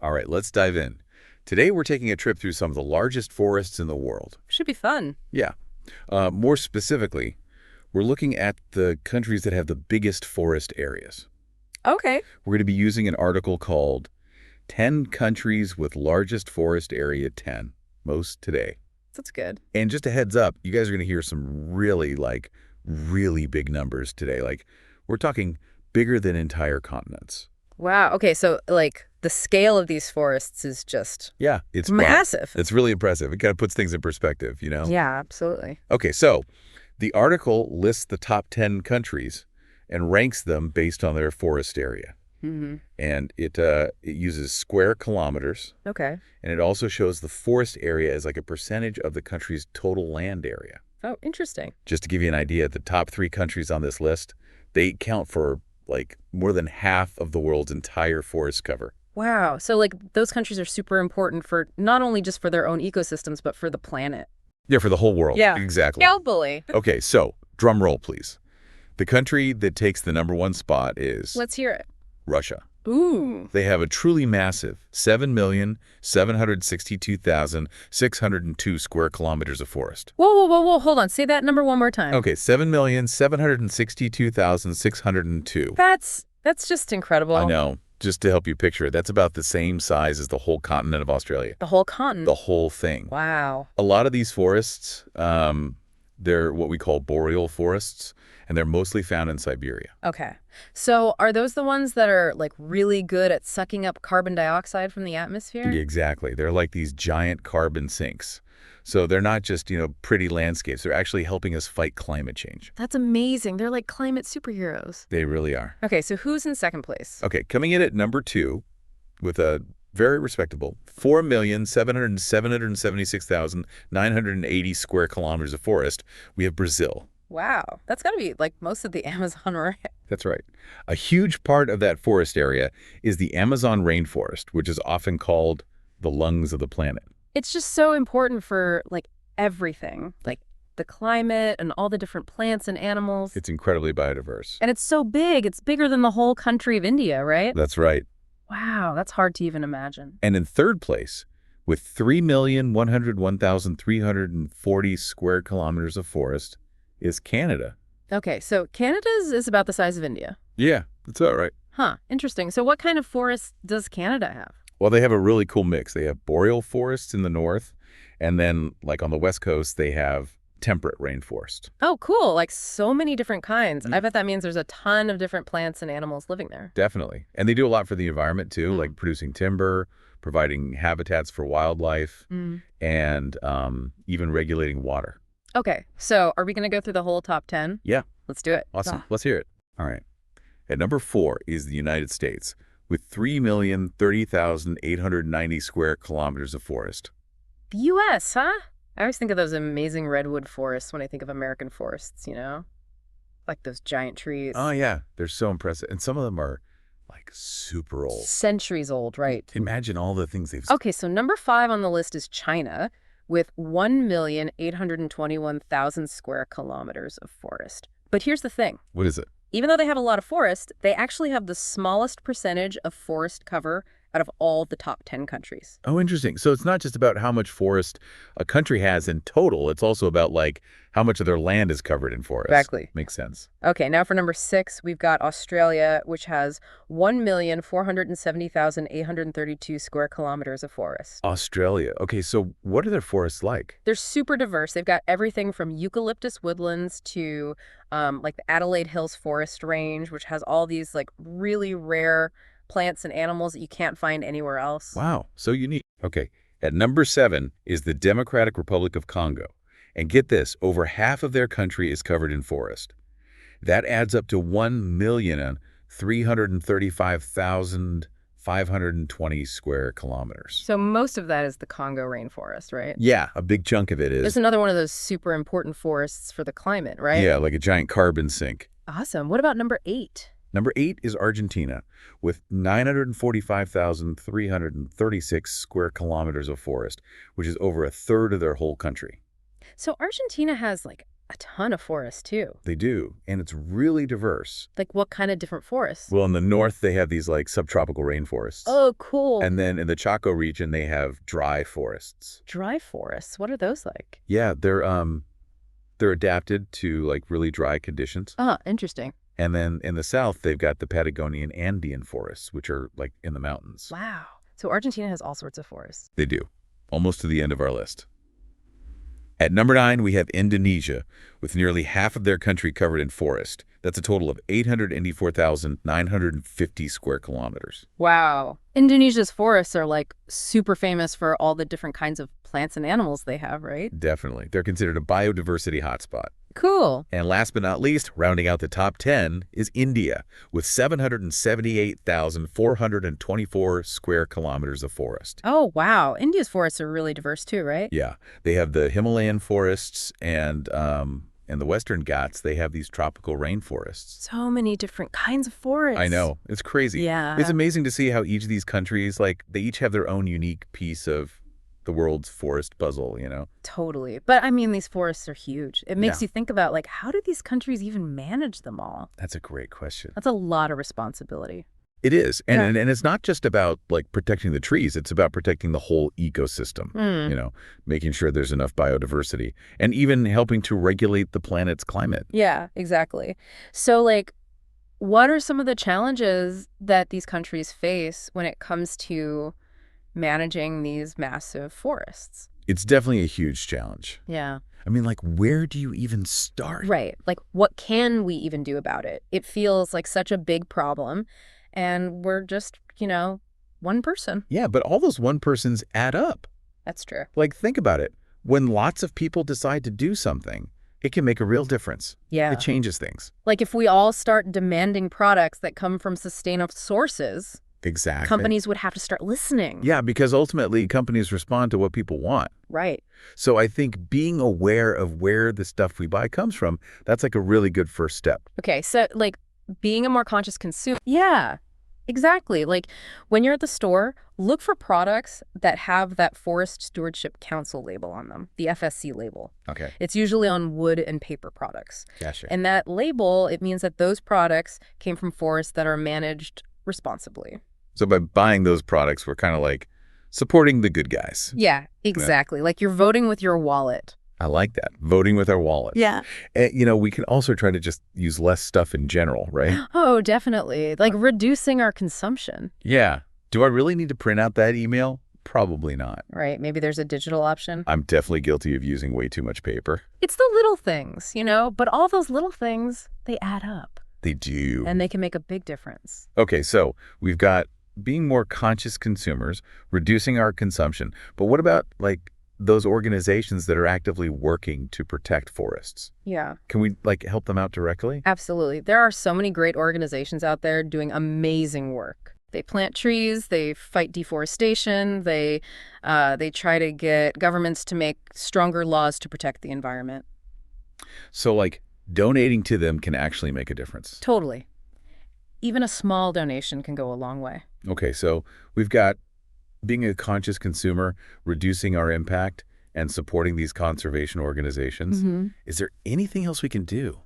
All right, let's dive in. Today, we're taking a trip through some of the largest forests in the world. Should be fun. Yeah. More specifically, we're looking at the countries that have the biggest forest areas. Okay. We're going to be using an article called 10 Countries with Largest Forest Area 10, most today. That's good. And just a heads up, you guys are going to hear some really big numbers today. We're talking bigger than entire continents. Wow. Okay, so the scale of these forests is just Yeah, it's massive. It's really impressive. It kind of puts things in perspective, you know? Yeah, absolutely. Okay, so the article lists the top 10 countries and ranks them based on their forest area. Mm-hmm. And it uses square kilometers, Okay. and it also shows the forest area as like a percentage of the country's total land area. Oh, interesting. Just to give you an idea, the top 3 countries on this list, they count for more than half of the world's entire forest cover. Wow. So those countries are super important for not only just for their own ecosystems, but for the planet. Yeah, for the whole world. Yeah. Exactly. Scalpely. Okay, so drum roll, please. The country that takes the #1 spot is Let's hear it. Russia. Ooh. They have a truly massive 7,762,602 square kilometers of forest. Whoa. Hold on. Say that number one more time. Okay, 7,762,602. That's just incredible. I know. Just to help you picture it, that's about the same size as the whole continent of Australia. The whole continent. The whole thing. Wow. A lot of these forests, they're what we call boreal forests, and they're mostly found in Siberia. Okay. So are those the ones that are really good at sucking up carbon dioxide from the atmosphere? Yeah, exactly. They're like these giant carbon sinks. So they're not just, pretty landscapes. They're actually helping us fight climate change. That's amazing. They're like climate superheroes. They really are. Okay, so who's in second place? Okay, coming in at #2 with a very respectable 4,776,980 square kilometers of forest, we have Brazil. Wow. That's got to be most of the Amazon, right? That's right. A huge part of that forest area is the Amazon rainforest, which is often called the lungs of the planet. It's just so important for everything, the climate and all the different plants and animals. It's incredibly biodiverse. And it's so big. It's bigger than the whole country of India, right? That's right. Wow, that's hard to even imagine. And in third place, with 3,101,340 square kilometers of forest, is Canada. Okay, so Canada's is about the size of India. Yeah, that's about right. Huh, interesting. So what kind of forest does Canada have? Well, they have a really cool mix. They have boreal forests in the north, and then, on the west coast, they have temperate rainforest. Oh, cool. So many different kinds. I bet that means there's a ton of different plants and animals living there. Definitely. And they do a lot for the environment, too, like producing timber, providing habitats for wildlife, and even regulating water. Okay, so are we going to go through the whole top 10? Yeah. Let's do it. Awesome. Let's hear it. All right. At #4 is the United States, with 3,030,890 square kilometers of forest. The U.S., huh? I always think of those amazing redwood forests when I think of American forests, like those giant trees. Oh, yeah. They're so impressive. And some of them are, super old. Centuries old, right? Imagine all the things they've... Okay, so #5 on the list is China, with 1,821,000 square kilometers of forest. But here's the thing. What is it? Even though they have a lot of forest, they actually have the smallest percentage of forest cover out of all the top 10 countries. Oh, interesting. So it's not just about how much forest a country has in total. It's also about, how much of their land is covered in forest. Exactly. Makes sense. Okay, now for #6, we've got Australia, which has 1,470,832 square kilometers of forest. Australia. Okay, so what are their forests like? They're super diverse. They've got everything from eucalyptus woodlands to the Adelaide Hills Forest Range, which has all these really rare plants and animals that you can't find anywhere else. Wow, so unique. Okay, at #7 is the Democratic Republic of Congo. And get this, over half of their country is covered in forest. That adds up to 1,335,520 square kilometers. So most of that is the Congo rainforest, right? Yeah, a big chunk of it is. It's another one of those super important forests for the climate, right? Yeah, like a giant carbon sink. Awesome. What about #8? #8 is Argentina, with 945,336 square kilometers of forest, which is over a third of their whole country. So Argentina has a ton of forests, too. They do, and it's really diverse. Like, what kind of different forests? Well, in the north, they have these like subtropical rainforests. Oh, cool. And then in the Chaco region, they have dry forests. Dry forests, what are those like? Yeah, they're adapted to like really dry conditions. Interesting. And then in the south, they've got the Patagonian Andean forests, which are like in the mountains. Wow. So Argentina has all sorts of forests. They do. Almost to the end of our list. At number 9, we have Indonesia, with nearly half of their country covered in forest. That's a total of 884,950 square kilometers. Wow. Indonesia's forests are like super famous for all the different kinds of plants and animals they have, right? Definitely. They're considered a biodiversity hotspot. Cool. And last but not least, rounding out the top 10 is India, with 778,424 square kilometers of forest. Oh, wow. India's forests are really diverse too, right? Yeah. They have the Himalayan forests and the Western Ghats, they have these tropical rainforests. So many different kinds of forests. I know. It's crazy. Yeah. It's amazing to see how each of these countries, like, they each have their own unique piece of the world's forest puzzle, you know? Totally. But I mean, these forests are huge. It makes Yeah. you think about, like, how do these countries even manage them all? That's a great question. That's a lot of responsibility. It is. And, Yeah. and it's not just about, like, protecting the trees. It's about protecting the whole ecosystem, you know, making sure there's enough biodiversity and even helping to regulate the planet's climate. Yeah, exactly. So, like, what are some of the challenges that these countries face when it comes to managing these massive forests? It's definitely a huge challenge. Yeah. I mean, like, where do you even start? Right. Like, what can we even do about it? It feels like such a big problem, and we're just, one person. Yeah, but all those one persons add up. That's true. Like, think about it. When lots of people decide to do something, it can make a real difference. Yeah. It changes things. Like, if we all start demanding products that come from sustainable sources, Exactly. companies would have to start listening. Yeah, because ultimately companies respond to what people want. Right. So I think being aware of where the stuff we buy comes from, that's like a really good first step. Okay, so, like, being a more conscious consumer. Yeah, exactly. Like, when you're at the store, look for products that have that Forest Stewardship Council label on them, the FSC label. Okay. It's usually on wood and paper products. Gotcha. And that label, it means that those products came from forests that are managed responsibly. So by buying those products, we're kind of like supporting the good guys. Yeah, exactly. Like, you're voting with your wallet. I like that. Voting with our wallet. Yeah. And, we can also try to just use less stuff in general, right? Oh, definitely. Like, reducing our consumption. Yeah. Do I really need to print out that email? Probably not. Right. Maybe there's a digital option. I'm definitely guilty of using way too much paper. It's the little things, but all those little things, they add up. They do. And they can make a big difference. Okay, so we've got being more conscious consumers, reducing our consumption. But what about, like, those organizations that are actively working to protect forests? Yeah, Can we, like, help them out directly? absolutely. There are so many great organizations out there doing amazing work. They plant trees, they fight deforestation, they try to get governments to make stronger laws to protect the environment. So, like, donating to them can actually make a difference. Totally. Even a small donation can go a long way. Okay, so we've got being a conscious consumer, reducing our impact, and supporting these conservation organizations. Is there anything else we can do?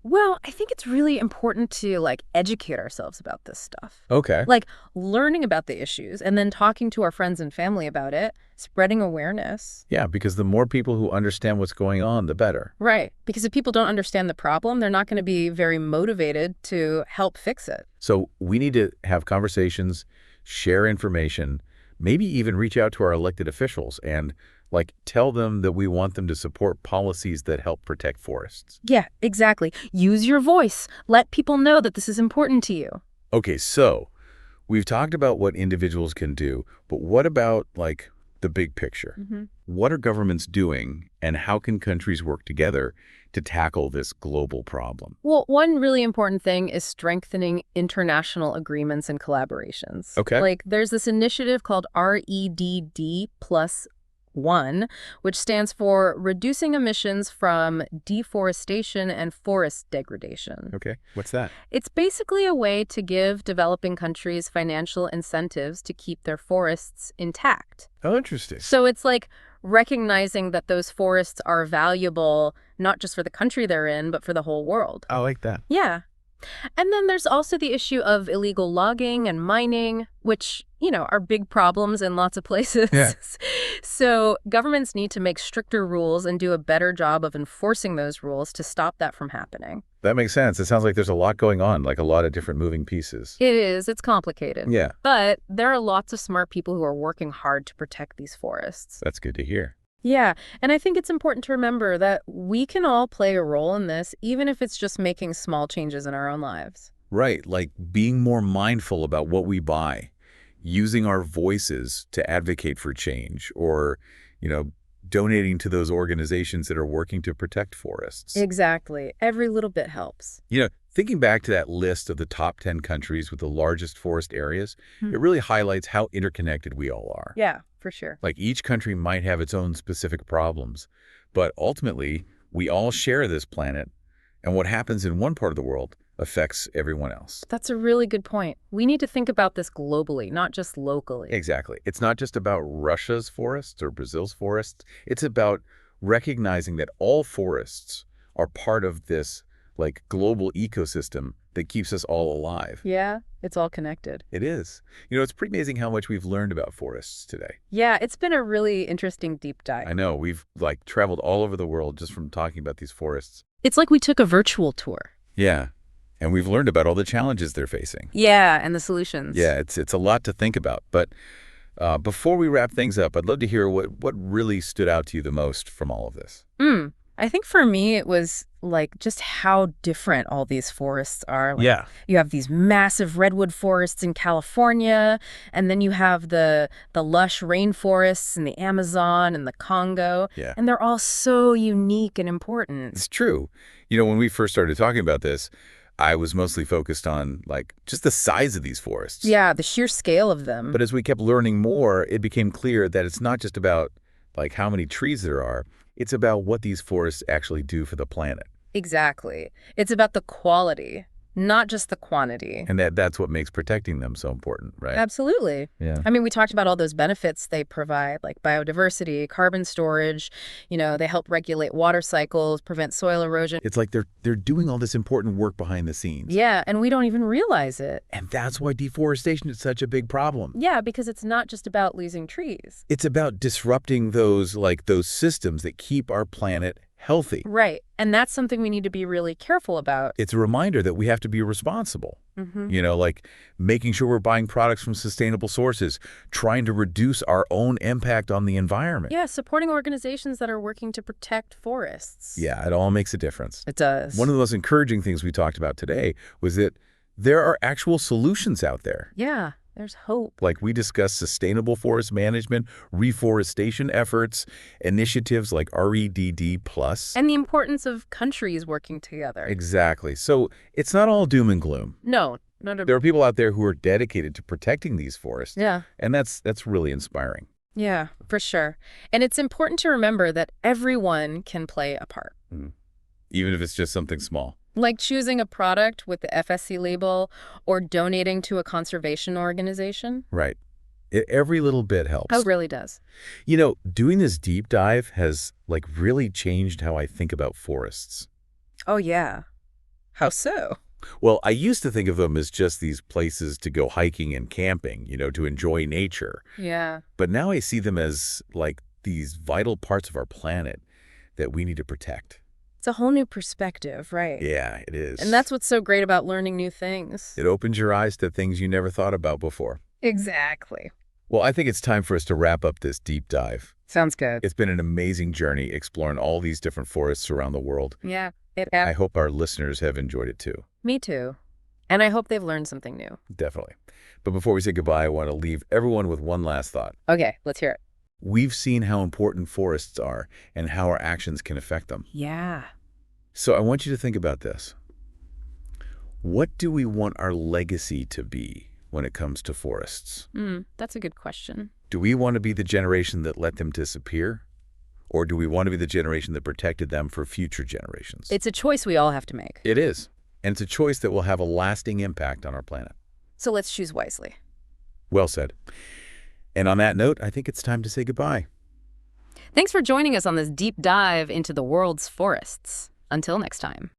Well, I think it's really important to, like, educate ourselves about this stuff. Okay. Like, learning about the issues and then talking to our friends and family about it, spreading awareness. Yeah, because the more people who understand what's going on, the better. Right. Because if people don't understand the problem, they're not going to be very motivated to help fix it. So we need to have conversations, share information, maybe even reach out to our elected officials and, like, tell them that we want them to support policies that help protect forests. Yeah, exactly. Use your voice. Let people know that this is important to you. Okay, so we've talked about what individuals can do, but what about, like, the big picture? What are governments doing, and how can countries work together to tackle this global problem? Well, one really important thing is strengthening international agreements and collaborations. Okay. Like, there's this initiative called REDD+1, which stands for Reducing Emissions from Deforestation and Forest Degradation. Okay, what's that? It's basically a way to give developing countries financial incentives to keep their forests intact. Oh, interesting. So it's like recognizing that those forests are valuable not just for the country they're in, but for the whole world. I like that. Yeah. And then there's also the issue of illegal logging and mining, which, are big problems in lots of places. Yeah. So governments need to make stricter rules and do a better job of enforcing those rules to stop that from happening. That makes sense. It sounds like there's a lot going on, like a lot of different moving pieces. It is. It's complicated. Yeah. But there are lots of smart people who are working hard to protect these forests. That's good to hear. Yeah, and I think it's important to remember that we can all play a role in this, even if it's just making small changes in our own lives. Right, like being more mindful about what we buy, using our voices to advocate for change, or, donating to those organizations that are working to protect forests. Exactly. Every little bit helps. Thinking back to that list of the top 10 countries with the largest forest areas, it really highlights how interconnected we all are. Yeah, for sure. Like each country might have its own specific problems, but ultimately, we all share this planet, and what happens in one part of the world affects everyone else. That's a really good point. We need to think about this globally, not just locally. Exactly. It's not just about Russia's forests or Brazil's forests. It's about recognizing that all forests are part of this global ecosystem that keeps us all alive. Yeah, it's all connected. It is. It's pretty amazing how much we've learned about forests today. Yeah, it's been a really interesting deep dive. I know. We've traveled all over the world just from talking about these forests. It's like we took a virtual tour. Yeah. And we've learned about all the challenges they're facing. Yeah, and the solutions. Yeah, it's a lot to think about. But before we wrap things up, I'd love to hear what really stood out to you the most from all of this. I think for me, it was just how different all these forests are. Yeah. You have these massive redwood forests in California, and then you have the lush rainforests in the Amazon and the Congo. Yeah. And they're all so unique and important. It's true. When we first started talking about this, I was mostly focused on just the size of these forests. Yeah, the sheer scale of them. But as we kept learning more, it became clear that it's not just about how many trees there are. It's about what these forests actually do for the planet. Exactly. It's about the quality, not just the quantity. And that's what makes protecting them so important, right? Absolutely. Yeah. I mean, we talked about all those benefits they provide, like biodiversity, carbon storage. They help regulate water cycles, prevent soil erosion. It's like they're doing all this important work behind the scenes. Yeah, and we don't even realize it. And that's why deforestation is such a big problem. Yeah, because it's not just about losing trees. It's about disrupting those systems that keep our planet healthy. Right. And that's something we need to be really careful about. It's a reminder that we have to be responsible. Making sure we're buying products from sustainable sources, trying to reduce our own impact on the environment. Yeah, supporting organizations that are working to protect forests. Yeah, it all makes a difference. It does. One of the most encouraging things we talked about today was that there are actual solutions out there. Yeah. There's hope. We discussed sustainable forest management, reforestation efforts, initiatives like REDD+. And the importance of countries working together. Exactly. So it's not all doom and gloom. No. There are people out there who are dedicated to protecting these forests. Yeah. And that's really inspiring. Yeah, for sure. And it's important to remember that everyone can play a part. Even if it's just something small. Like choosing a product with the FSC label or donating to a conservation organization. Right. Every little bit helps. Oh, it really does. Doing this deep dive has really changed how I think about forests. Oh, yeah. How so? Well, I used to think of them as just these places to go hiking and camping, to enjoy nature. Yeah. But now I see them as these vital parts of our planet that we need to protect. It's a whole new perspective, right? Yeah, it is. And that's what's so great about learning new things. It opens your eyes to things you never thought about before. Exactly. Well, I think it's time for us to wrap up this deep dive. Sounds good. It's been an amazing journey exploring all these different forests around the world. Yeah, I hope our listeners have enjoyed it too. Me too. And I hope they've learned something new. Definitely. But before we say goodbye, I want to leave everyone with one last thought. Okay, let's hear it. We've seen how important forests are and how our actions can affect them. Yeah. So I want you to think about this. What do we want our legacy to be when it comes to forests? That's a good question. Do we want to be the generation that let them disappear? Or do we want to be the generation that protected them for future generations? It's a choice we all have to make. It is. And it's a choice that will have a lasting impact on our planet. So let's choose wisely. Well said. And on that note, I think it's time to say goodbye. Thanks for joining us on this deep dive into the world's forests. Until next time.